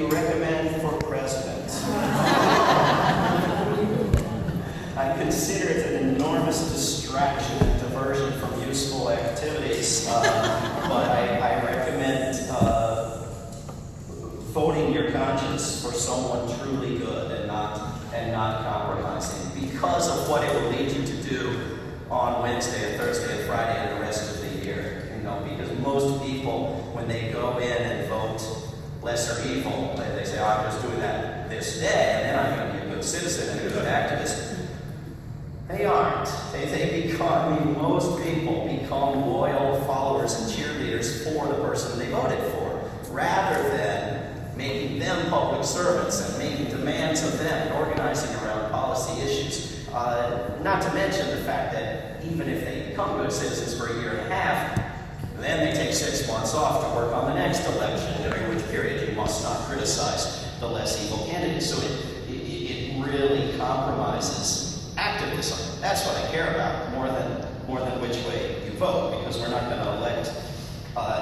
you recommend for president? I consider it an enormous distraction and diversion from useful activities, but I recommend voting your conscience for someone truly good and not compromising, because of what it will lead you to do on Wednesday, or Thursday, or Friday, and the rest of the year. Because most people, when they go in and vote lesser evil, they say, oh, I'm just doing that this day, and then I'm going to be a good citizen and a good activist. They aren't. Most people become loyal followers and cheerleaders for the person they voted for, rather than making them public servants and making demands of them and organizing around policy issues. Not to mention the fact that even if they become good citizens for a year and a half, then they take 6 months off to work on the next election, during which period you must not criticize the less evil candidate. So it really compromises activism. That's what I care about, more than which way you vote, because we're not going to elect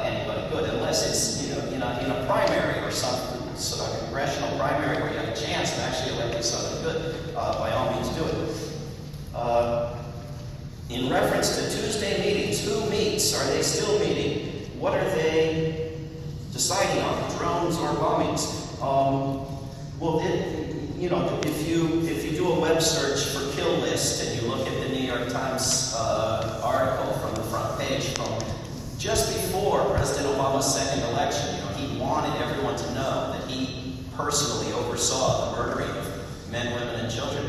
anybody good unless it's in a primary or some sort of congressional primary where you have a chance of actually electing somebody good. By all means, do it. In reference to Tuesday meetings, who meets? Are they still meeting? What are they deciding on? Drones or bombings? Well, if you do a web search for kill list and you look at the New York Times article from the front page from just before President Obama's second election, he wanted everyone to know that he personally oversaw the murdering of men, women, and children.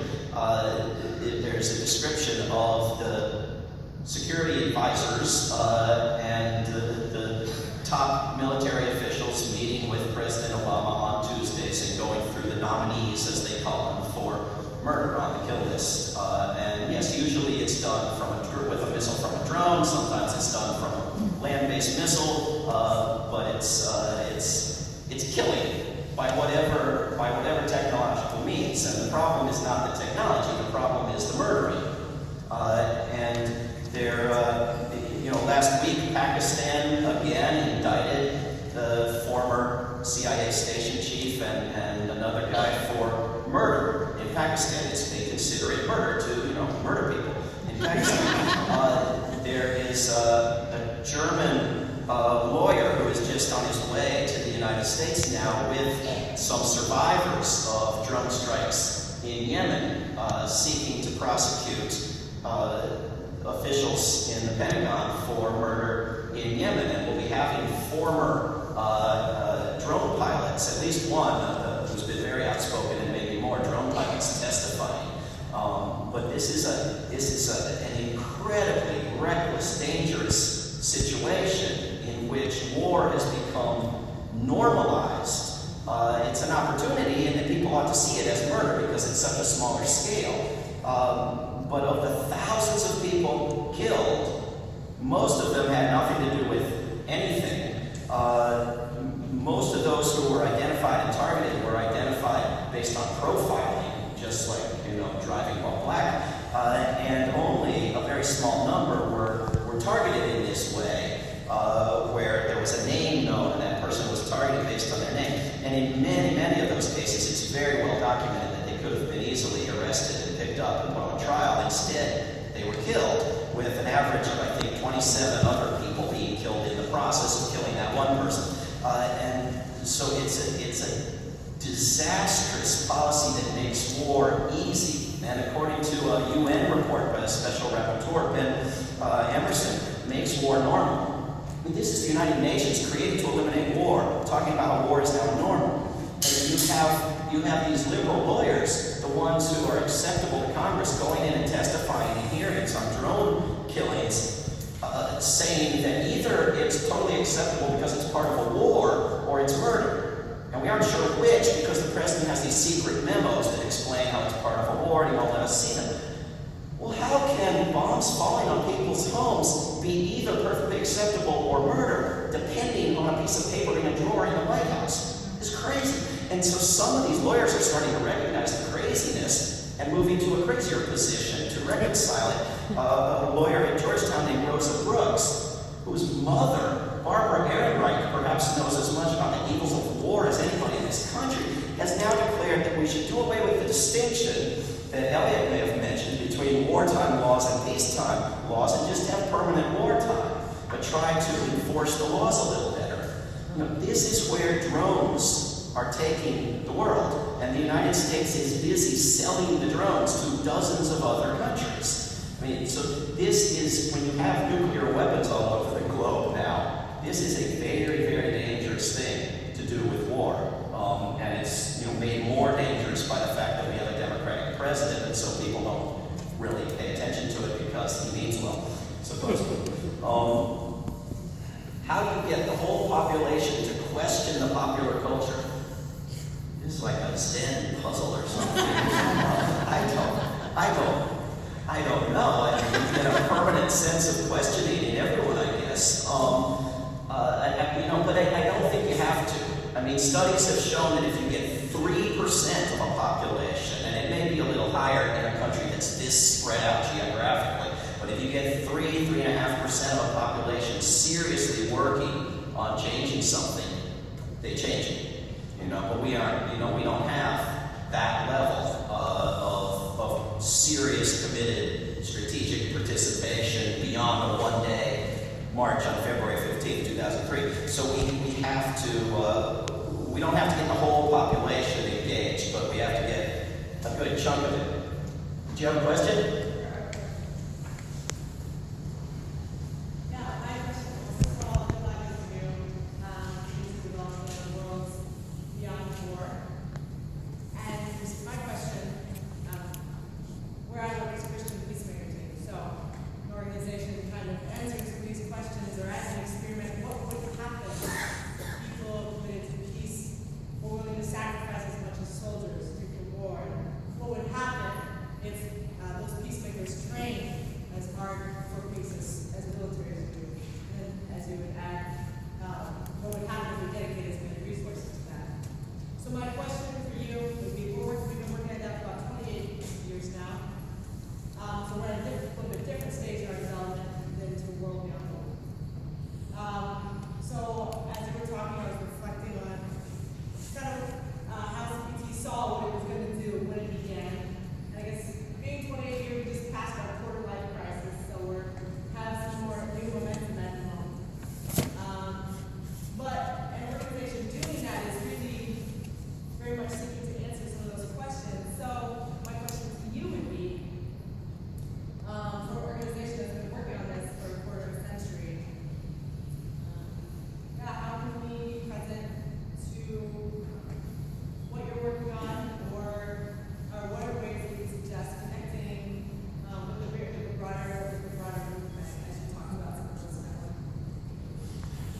There's a description of the security advisors and the top military officials meeting with President Obama on Tuesdays and going through the nominees, as they call them, for murder on the kill list. And yes, usually it's done with a missile from a drone. Sometimes it's done from a land-based missile, but it's killing by whatever technological means. And the problem is not the technology, the problem is the murdering. Last week, Pakistan again indicted the former CIA station chief and another guy for murder. In Pakistan, they consider it murder to, murder people. In Pakistan, there is a German lawyer who is just on his way to the United States now with some survivors of drone strikes in Yemen, seeking to prosecute officials in the Pentagon for murder in Yemen, and we'll be having former drone pilots, at least one who's been very outspoken, and maybe more drone pilots testifying. But this is an incredibly reckless, dangerous situation in which war has become normalized. It's an opportunity, and people ought to see it as murder because it's such a smaller scale. But of the thousands of people killed, most of them had nothing to do with anything. Most of those who were identified and targeted were identified based on profiling, just like, driving while black. And only a very small number were targeted in this way, where there was a name known and that person was targeted based on their name. And in many, many of those cases, it's very well documented that they could have been easily arrested and picked up and put on trial. Instead, they were killed, with an average of, I think, 27 other people being killed in the process of killing that one person. And so it's a disastrous policy that makes war easy. And according to a UN report by the Special Rapporteur, Ben Emerson, makes war normal. I mean, this is the United Nations created to eliminate war, talking about how war is now normal. And you have these liberal lawyers, the ones who are acceptable to Congress, going in and testifying in hearings on drone killings, saying that either it's totally acceptable because it's part of a war, or it's murder. And we aren't sure which, because the president has these secret memos that explain how it's part of a war and he won't let us see them. Well, how can bombs falling on people's homes be either perfectly acceptable or murder, depending on a piece of paper in a drawer in the White House? It's crazy. And so some of these lawyers are starting to recognize the craziness and moving to a crazier position to reconcile it. A lawyer at Georgetown named Rosa Brooks, whose mother, Barbara Ehrenreich, perhaps knows as much about the evils of war as anybody in this country. should do away with the distinction that Elliot may have mentioned between wartime laws and peacetime laws, and just have permanent wartime, but try to enforce the laws a little better. This is where drones are taking the world, and the United States is busy selling the drones to dozens of other countries. So this is, when you have nuclear weapons all over the globe now, this is a very, very dangerous thing to do with war. And it's made more dangerous by the fact that we have a Democratic president, and so people don't really pay attention to it because he means well, supposedly. How do you get the whole population to question the popular culture? It's like a Zen puzzle or something. I don't know. I mean, you get a permanent sense of questioning in everyone, I guess. But I don't think you have to. I mean, studies have shown that if you get 3% of a population, and it may be a little higher in a country that's this spread out geographically, but if you get 3.5% of a population seriously working on changing something, they change it. But we aren't. We don't have that level of serious, committed, strategic participation beyond the one-day march on February 15th, 2003. So we have to. We don't have to get the whole population engaged, but we have to get a good chunk of it. Do you have a question?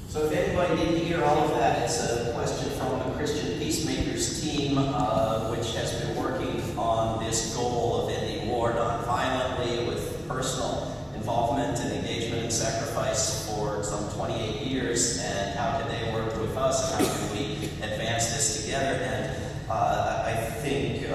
So if anybody didn't hear all of that, it's a question from the Christian Peacemakers team, which has been working on this goal of ending war nonviolently with personal involvement and engagement and sacrifice for some 28 years. And how can they work with us, and how can we advance this together? And I think,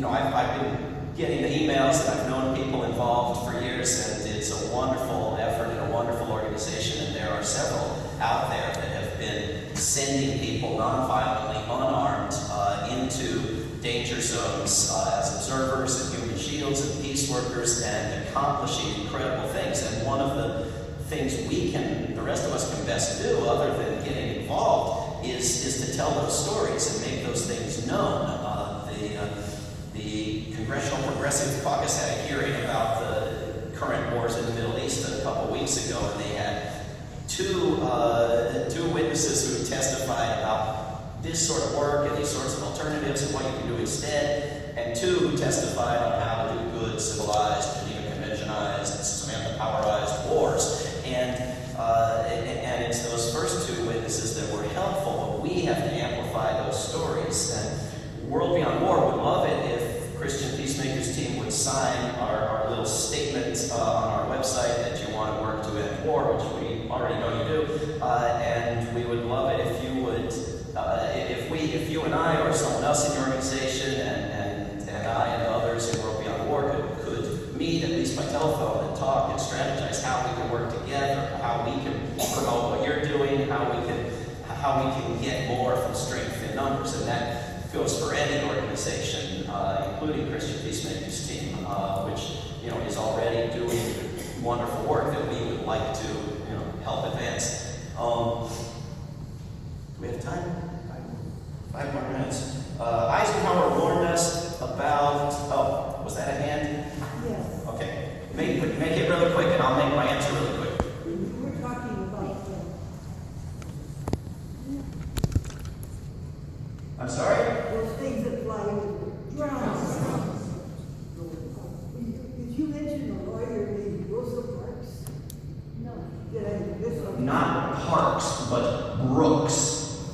I've been getting the emails, and I've known people involved for years, and it's a wonderful effort and a wonderful organization, and there are several out there that have been sending people nonviolently, unarmed, into danger zones as observers and human shields and peace workers, and accomplishing incredible things. And one of the things the rest of us can best do, other than getting involved, is to tell those stories and make those things known. The Congressional Progressive Caucus had a hearing about the current wars in the Middle East a couple weeks ago, and they had two witnesses who testified about this sort of work and these sorts of alternatives and what you can do instead, and two who testified on how to do good, civilized, Geneva Conventionized, Samantha Powerized wars. And it's those first two witnesses that were helpful, but we have to amplify those stories. And World Beyond War would love it if Christian Peacemakers team would sign our little statement on our website that you want to work to end war, which we already know you do, and we would love it if you would, if you and I or someone else in your organization and I and others in World Beyond War could meet, at least by telephone, and talk and strategize how we can work together, how we can promote what you're doing, how we can get more from strength in numbers, and goes for any organization, including Christian Peacemakers Team, which is already doing wonderful work that we would like to help advance. Do we have time? 5 more minutes. Eisenhower warned us about. Oh, was that a hand? Yes. Okay. Make it really quick, and I'll make my answer really quick. We're talking about I'm sorry? those things that fly over. Drones. Did you mention a lawyer named Rosa Parks? No. Did I miss something? Not Parks, but Brooks.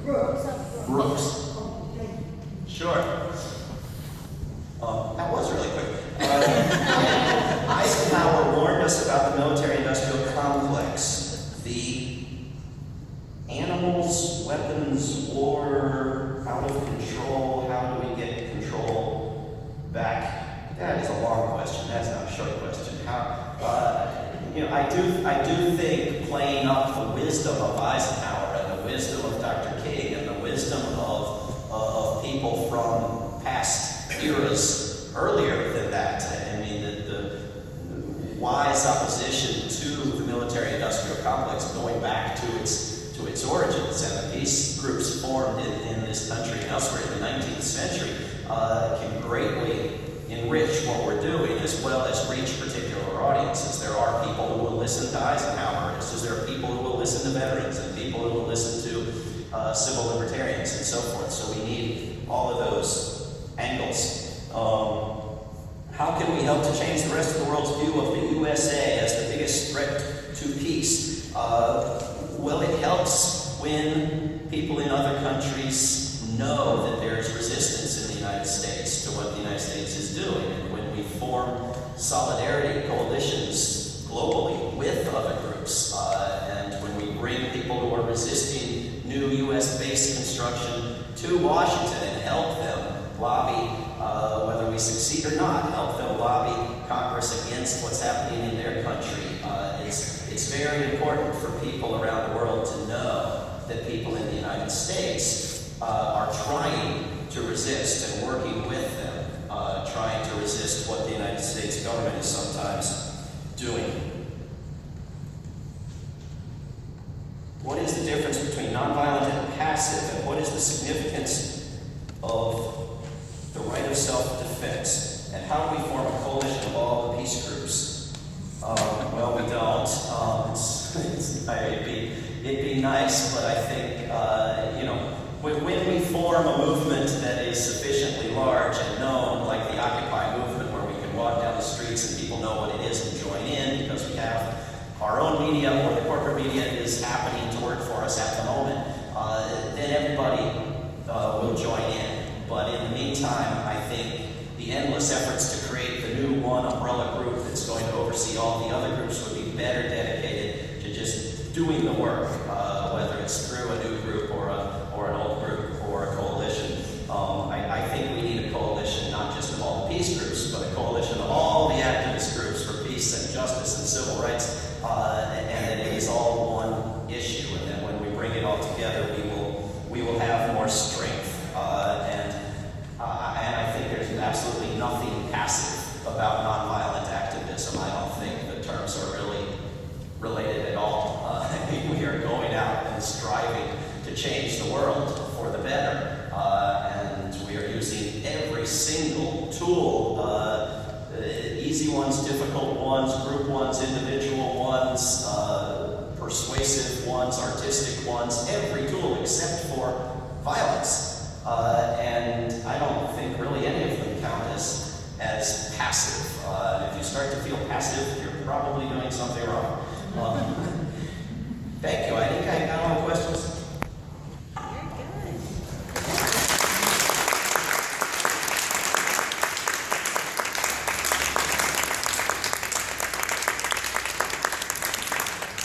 Brooks. Brooks. Oh, thank you. Sure. That was really quick. Eisenhower warned us about the military-industrial complex. The animals, weapons, war, out of control. How do we get control back? That is a long question. That's not a short question. I do think playing up the wisdom of Eisenhower and the wisdom of Dr. King and the wisdom of people from past eras earlier than that. I mean, the wise opposition to the military-industrial complex going back to its origins, and the peace groups formed in this country and elsewhere in the 19th century can greatly enrich what we're doing, as well as reach particular audiences. There are people who will listen to Eisenhower, just as there are people who will listen to veterans and people who will listen to civil libertarians and so forth. So we need all of those angles. How can we help to change the rest of the world's view of the USA as the biggest threat to peace? Well, it helps when people in other countries know that there is resistance in the United States to what the United States is doing. And when we form solidarity coalitions globally with other groups, and when we bring people who are resisting new U.S.-based construction to Washington and help them lobby, whether we succeed or not, help them lobby Congress against what's happening in their country. It's very important for people around the world to know that people in the United States are trying to resist and working with them, trying to resist what the United States government is sometimes doing. What is the difference between nonviolent and passive, and what is the significance of the right of self-defense? And how do we form a coalition of all the peace groups? Well, we don't. It'd be nice, but I think, when we form a movement that is sufficiently large and known, like the Occupy movement, where we can walk down the streets and people know what it is and join in because we have our own media or the corporate media is happening to work for us at the moment, then everybody will join in. But in the meantime, I think the endless efforts to create the new one umbrella group that's going to oversee all the other groups would be better dedicated to just doing the work, whether it's through a new group or an old group or a coalition. I think we need a coalition not just of all the peace groups, but a coalition of all the activist groups for peace and justice and civil rights, and that it is all one issue. And then when we bring it all together, we will have more strength. And I think there's absolutely nothing passive about nonviolent activism. I don't think the terms are really related at all. I think we are going out and striving to change the world for the better. And we are using every single tool, easy ones, difficult ones, group ones, individual ones, persuasive ones, artistic ones, every tool except for violence. And I don't think really any of them count as passive. If you start to feel passive, you're probably doing something wrong. Thank you. I think I got all the questions.